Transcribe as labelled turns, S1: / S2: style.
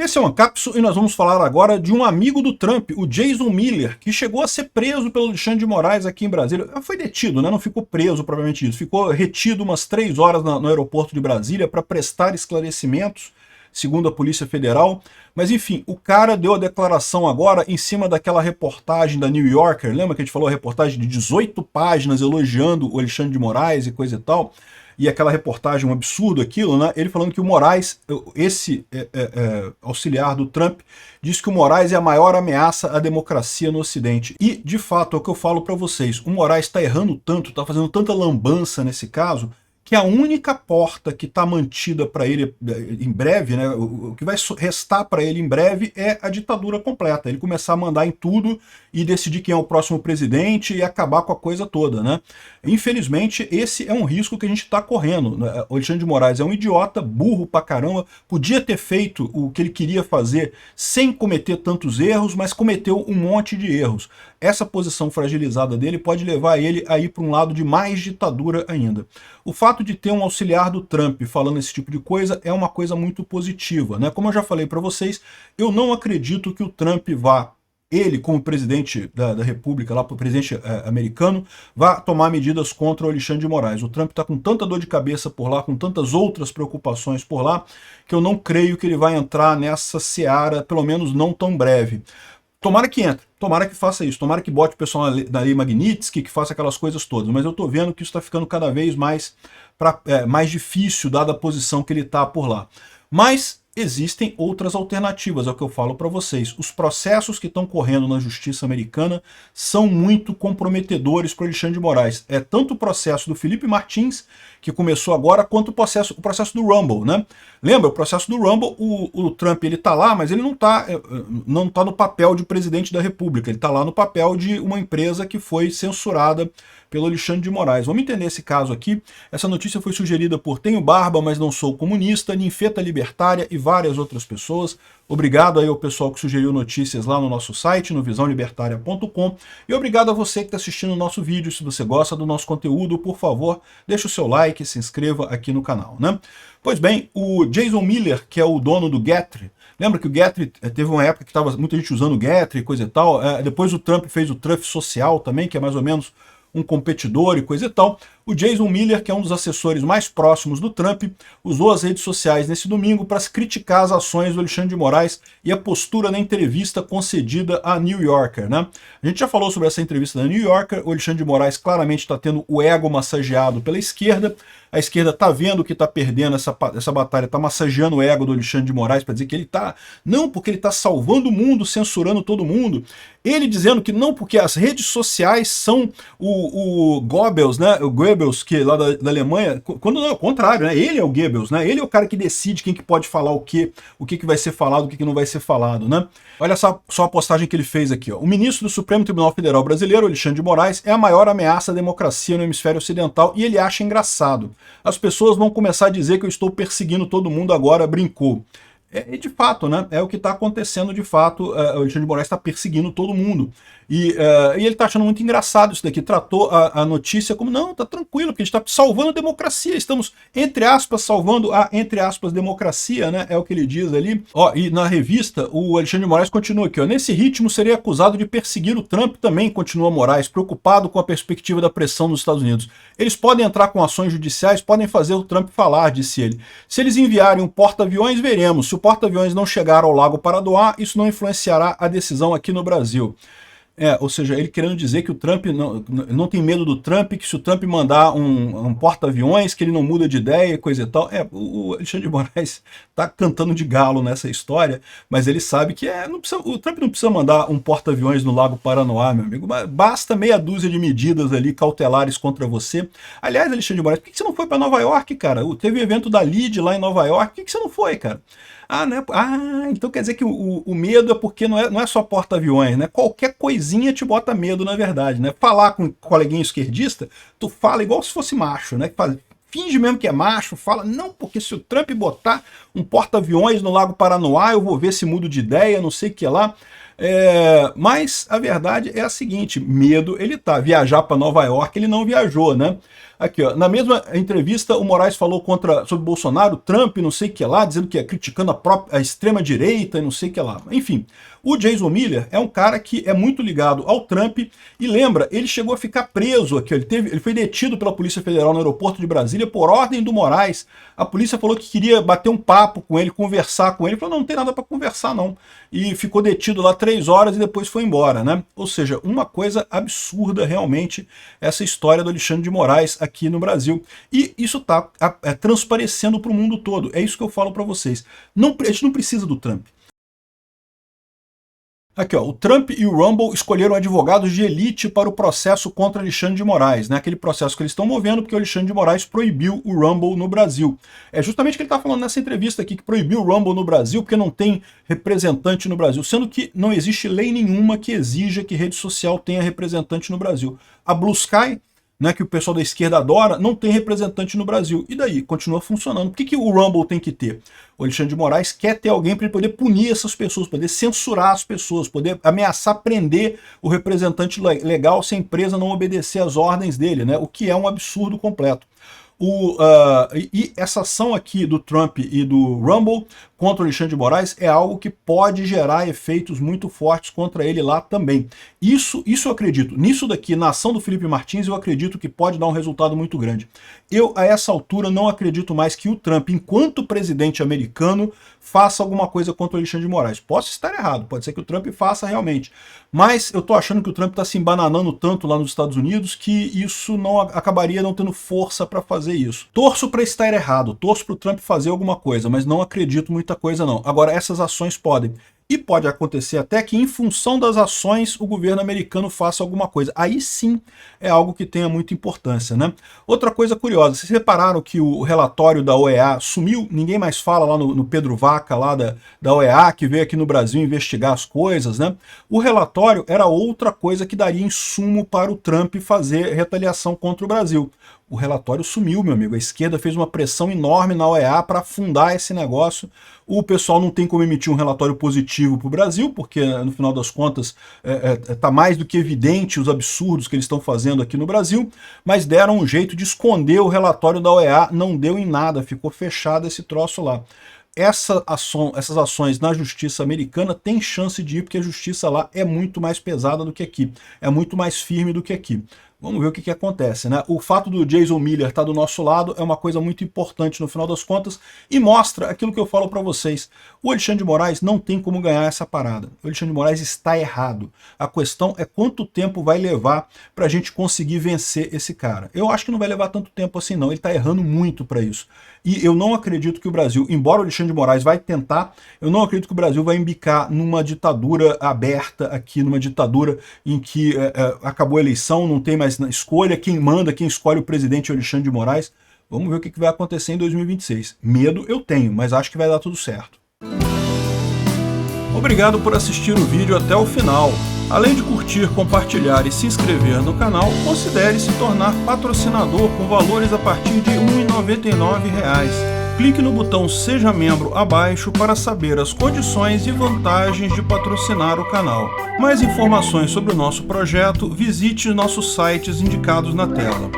S1: Esse é o Ancapsu e nós vamos falar agora de um amigo do Trump, o Jason Miller, que chegou a ser preso pelo Alexandre de Moraes aqui em Brasília. Foi detido, né? Não ficou preso propriamente isso. Ficou retido umas 3 horas no aeroporto de Brasília para prestar esclarecimentos, segundo a Polícia Federal. Mas enfim, o cara deu a declaração agora em cima daquela reportagem da New Yorker. Lembra que a gente falou a reportagem de 18 páginas elogiando o Alexandre de Moraes e coisa e tal? E aquela reportagem, um absurdo aquilo, né? Ele falando que o Moraes, esse auxiliar do Trump, diz que o Moraes é a maior ameaça à democracia no Ocidente. E, de fato, é o que eu falo para vocês, o Moraes está errando tanto, está fazendo tanta lambança nesse caso, que a única porta que está mantida para ele em breve, né, o que vai restar para ele em breve é a ditadura completa. Ele começar a mandar em tudo e decidir quem é o próximo presidente e acabar com a coisa toda, né? Infelizmente, esse é um risco que a gente está correndo. O Alexandre de Moraes é um idiota, burro pra caramba, podia ter feito o que ele queria fazer sem cometer tantos erros, mas cometeu um monte de erros. Essa posição fragilizada dele pode levar ele a ir para um lado de mais ditadura ainda. O fato de ter um auxiliar do Trump falando esse tipo de coisa é uma coisa muito positiva, né? Como eu já falei para vocês, eu não acredito que o Trump vá, ele como presidente da República, lá para o presidente americano, vá tomar medidas contra o Alexandre de Moraes. O Trump está com tanta dor de cabeça por lá, com tantas outras preocupações por lá, que eu não creio que ele vai entrar nessa seara, pelo menos não tão breve. Tomara que entre, tomara que faça isso, tomara que bote o pessoal na lei Magnitsky, que faça aquelas coisas todas, mas eu estou vendo que isso está ficando cada vez mais, mais difícil, dada a posição que ele está por lá. Mas existem outras alternativas, é o que eu falo para vocês. Os processos que estão correndo na justiça americana são muito comprometedores para o Alexandre de Moraes. É tanto o processo do Felipe Martins, que começou agora, quanto o processo do Rumble, né? Lembra, o processo do Rumble, o Trump ele tá lá, mas ele não tá no papel de presidente da República, ele tá lá no papel de uma empresa que foi censurada pelo Alexandre de Moraes. Vamos entender esse caso aqui. Essa notícia foi sugerida por Tenho Barba, mas não sou comunista, Ninfeta Libertária e várias outras pessoas. Obrigado aí ao pessoal que sugeriu notícias lá no nosso site, no visãolibertaria.com. E obrigado a você que está assistindo o nosso vídeo. Se você gosta do nosso conteúdo, por favor, deixa o seu like e se inscreva aqui no canal, né? Pois bem, o Jason Miller, que é o dono do Gettr, lembra que o Gettr teve uma época que estava muita gente usando o Gettr e coisa e tal. Depois o Trump fez o Truth Social também, que é mais ou menos um competidor e coisa e tal. O Jason Miller, que é um dos assessores mais próximos do Trump, usou as redes sociais nesse domingo para criticar as ações do Alexandre de Moraes e a postura na entrevista concedida à New Yorker, né? A gente já falou sobre essa entrevista da New Yorker. O Alexandre de Moraes claramente está tendo o ego massageado pela esquerda. A esquerda está vendo que está perdendo essa batalha, está massageando o ego do Alexandre de Moraes para dizer que ele está... Não, porque ele está salvando o mundo, censurando todo mundo. Ele dizendo que não, porque as redes sociais são o Goebbels, né? O Goebbels, que lá da Alemanha, quando não, é o contrário, né? Ele é o Goebbels, né? Ele é o cara que decide quem que pode falar o que vai ser falado, o que não vai ser falado, né? Olha só a postagem que ele fez aqui, ó. O ministro do Supremo Tribunal Federal Brasileiro, Alexandre de Moraes, é a maior ameaça à democracia no hemisfério ocidental e ele acha engraçado. As pessoas vão começar a dizer que eu estou perseguindo todo mundo agora, brincou. E de fato, né? É o que está acontecendo de fato. O Alexandre de Moraes está perseguindo todo mundo. E ele está achando muito engraçado isso daqui. Tratou a notícia como, não, tá tranquilo, porque a gente está salvando a democracia. Estamos, entre aspas, salvando a, entre aspas, democracia, né? É o que ele diz ali. Ó, e na revista, o Alexandre de Moraes continua aqui, ó. Nesse ritmo, seria acusado de perseguir o Trump também, continua Moraes, preocupado com a perspectiva da pressão nos Estados Unidos. Eles podem entrar com ações judiciais, podem fazer o Trump falar, disse ele. Se eles enviarem um porta-aviões, veremos. Se o porta-aviões não chegar ao Lago Paradoá, isso não influenciará a decisão aqui no Brasil. Ou seja, ele querendo dizer que o Trump não tem medo do Trump, que se o Trump mandar um porta-aviões, que ele não muda de ideia e coisa e tal. O Alexandre de Moraes está cantando de galo nessa história, mas ele sabe que o Trump não precisa mandar um porta-aviões no Lago Paranoá, meu amigo. Basta meia dúzia de medidas ali cautelares contra você. Aliás, Alexandre de Moraes, por que você não foi para Nova York, cara? Teve o evento da LID lá em Nova York, por que você não foi, cara? Né? Então quer dizer que o medo é porque não é só porta-aviões, né? Qualquer coisinha te bota medo, na verdade, né? Falar com um coleguinha esquerdista, tu fala igual se fosse macho, né? Finge mesmo que é macho, fala, não, porque se o Trump botar um porta-aviões no Lago Paranoá, eu vou ver se mudo de ideia, não sei o que lá. Mas a verdade é a seguinte, medo ele tá. Viajar para Nova York ele não viajou, né? Aqui, ó, na mesma entrevista, o Moraes falou sobre Bolsonaro, Trump, não sei o que lá, dizendo que é criticando a extrema-direita e não sei o que lá. Enfim, o Jason Miller é um cara que é muito ligado ao Trump e lembra, ele chegou a ficar preso aqui, ele foi detido pela Polícia Federal no aeroporto de Brasília por ordem do Moraes. A polícia falou que queria bater um papo com ele, conversar com ele. Ele falou, não tem nada para conversar não. E ficou detido lá 3 horas e depois foi embora, né? Ou seja, uma coisa absurda realmente essa história do Alexandre de Moraes aqui no Brasil. E isso está transparecendo para o mundo todo. É isso que eu falo para vocês. A gente não precisa do Trump. Aqui, ó, o Trump e o Rumble escolheram advogados de elite para o processo contra Alexandre de Moraes, né? Aquele processo que eles estão movendo porque o Alexandre de Moraes proibiu o Rumble no Brasil. É justamente o que ele está falando nessa entrevista aqui, que proibiu o Rumble no Brasil porque não tem representante no Brasil, sendo que não existe lei nenhuma que exija que rede social tenha representante no Brasil. A Blue Sky, né, que o pessoal da esquerda adora, não tem representante no Brasil. E daí? Continua funcionando. Por que o Rumble tem que ter? O Alexandre de Moraes quer ter alguém para ele poder punir essas pessoas, poder censurar as pessoas, poder ameaçar prender o representante legal se a empresa não obedecer às ordens dele, né? O que é um absurdo completo. E essa ação aqui do Trump e do Rumble contra o Alexandre de Moraes é algo que pode gerar efeitos muito fortes contra ele lá também. Isso eu acredito. Nisso daqui, na ação do Felipe Martins, eu acredito que pode dar um resultado muito grande. Eu, a essa altura, não acredito mais que o Trump, enquanto presidente americano, faça alguma coisa contra o Alexandre de Moraes. Posso estar errado, pode ser que o Trump faça realmente. Mas eu tô achando que o Trump está se embananando tanto lá nos Estados Unidos que isso acabaria não tendo força para fazer isso. Torço para estar errado, torço para o Trump fazer alguma coisa, mas não acredito muita coisa não. Agora, essas ações podem. E pode acontecer até que, em função das ações, o governo americano faça alguma coisa. Aí sim é algo que tenha muita importância, né? Outra coisa curiosa, vocês repararam que o relatório da OEA sumiu? Ninguém mais fala lá no Pedro Vaca, lá da OEA, que veio aqui no Brasil investigar as coisas, né? O relatório era outra coisa que daria insumo para o Trump fazer retaliação contra o Brasil. O relatório sumiu, meu amigo. A esquerda fez uma pressão enorme na OEA para afundar esse negócio. O pessoal não tem como emitir um relatório positivo para o Brasil, porque, no final das contas, está mais do que evidente os absurdos que eles estão fazendo aqui no Brasil, mas deram um jeito de esconder o relatório da OEA, não deu em nada, ficou fechado esse troço lá. Essas ações na justiça americana têm chance de ir, porque a justiça lá é muito mais pesada do que aqui, é muito mais firme do que aqui. Vamos ver o que acontece, né? O fato do Jason Miller estar do nosso lado é uma coisa muito importante no final das contas e mostra aquilo que eu falo para vocês. O Alexandre de Moraes não tem como ganhar essa parada. O Alexandre de Moraes está errado. A questão é quanto tempo vai levar para a gente conseguir vencer esse cara. Eu acho que não vai levar tanto tempo assim não, ele está errando muito para isso. E eu não acredito que o Brasil, embora o Alexandre de Moraes vai tentar, eu não acredito que o Brasil vai embicar numa ditadura aberta aqui, numa ditadura em que acabou a eleição, não tem mais escolha, quem manda, quem escolhe o presidente é o Alexandre de Moraes. Vamos ver o que vai acontecer em 2026. Medo eu tenho, mas acho que vai dar tudo certo. Obrigado por assistir o vídeo até o final. Além de curtir, compartilhar e se inscrever no canal, considere se tornar patrocinador com valores a partir de R$ 1,99. Clique no botão Seja Membro abaixo para saber as condições e vantagens de patrocinar o canal. Mais informações sobre o nosso projeto, visite nossos sites indicados na tela.